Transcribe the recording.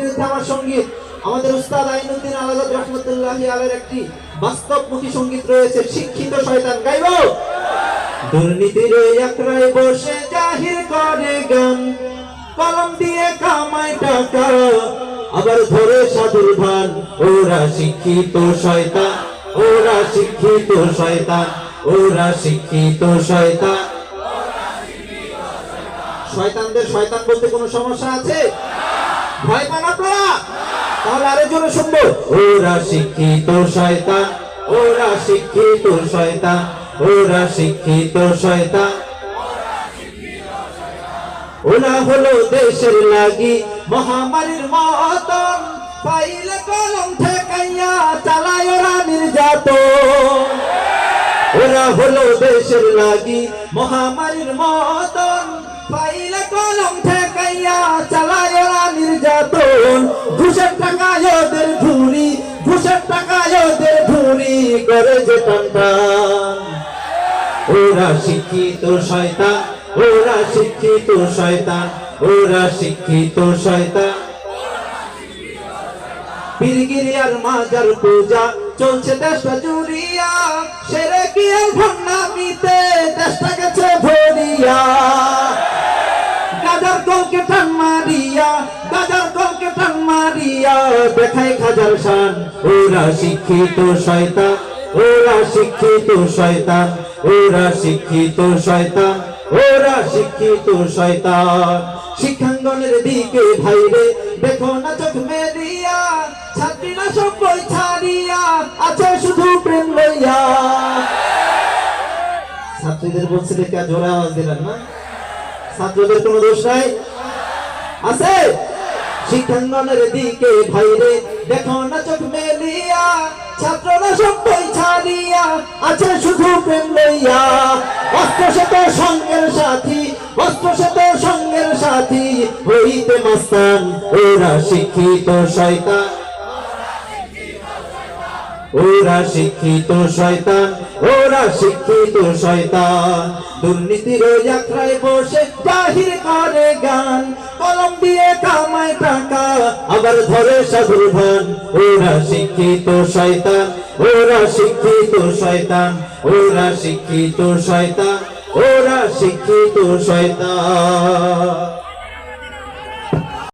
বিরুদ্ধে আমার সঙ্গীত আমাদের উস্তাদ আইনুদ্দিন আলাদা রহমতুল্লাহি আলাইহির একটি বাস্তবমুখী সঙ্গীত রয়েছে, শিক্ষিত শয়তান। গাইব দুর্নীতির একরায় বসে জাহির করে গান, কলম দিয়ে কামায় টাকা আবার ধরে সাধুর ভান। ওরা শিক্ষিত শয়তান, ওরা শিক্ষিত শয়তান, ওরা শিক্ষিত শয়তান। শয়তানদের শয়তান বলতে কোনো সমস্যা আছে? ভয় পান আপনারা? তাহলে আরো জোরে শুনবো। ওরা শিক্ষিত শয়তান, ওরা শিক্ষিত শয়তান, ওরা শিক্ষিত শয়তান। ওরা হলো দেশের লাগি মহামারীর মতন, পাইলে কলম ঠেকাইয়া চালায় ওরা নির্যাতন। ওরা হলো দেশের লাগি মহামারীর মতন, পাইলে কলম ঠেকাইয়া চালায় ওরা নির্যাতন। ঘুষের টাকায় ওদের ভুরি, ঘুষের টাকায় ওদের ভুরি করে যে টান। ওরা শিক্ষিত শয়তান, ওরা শিক্ষিত শয়তান, ওরা শিক্ষিত শয়তান। পীরগিরিয়ার মাজার পূজা চলছে দেশটা জুড়িয়া, সেরে কি আর ভণ্ডামিতে দেশটা গেছে ভরিয়া। গাজার কলকে টান মারিয়া, গাজার কলকে টান মারিয়া দেখায় খাজার শান। ওরা শিক্ষিত শয়তান, ওরা শিক্ষিত শয়তান, ওরা শিক্ষিত শয়তান, ওরা শিক্ষিত শয়তান। শিক্ষাঙ্গনের দিকে ভাইরে দেখো না চোখ মেলিয়া, ছাত্রীরা সব বই ছাড়িয়া আছে শুধু প্রেম লইয়া। ছাত্রীদের বলছে দেখে জোরে আওয়াজ দিলেন না? ছাত্রদের কোনো দোষ নাই? আছে? শিক্ষাঙ্গনের দিকে ভাইরে দেখো না চোখ মেলিয়া, ছাত্ররা সব বই ছাড়িয়া আছে শুধু প্রেম লইয়া। অস্ত্র সে তো সঙ্গের সাথী, অস্ত্র সে তো সঙ্গের সাথী হইতে মাস্তান। ওরা শিক্ষিত শয়তান, ওরা শিক্ষিত শয়তান, ওরা শিক্ষিত শয়তান। দুর্নীতির আখড়ায় বসে জাহির করে গান, কলম দিয়ে কামায় টাকা আবার ধরে সাধুর ভান। ওরা শিক্ষিত শয়তান, ওরা শিক্ষিত শয়তান, ওরা শিক্ষিত শয়তান, ওরা শিক্ষিত শয়তান।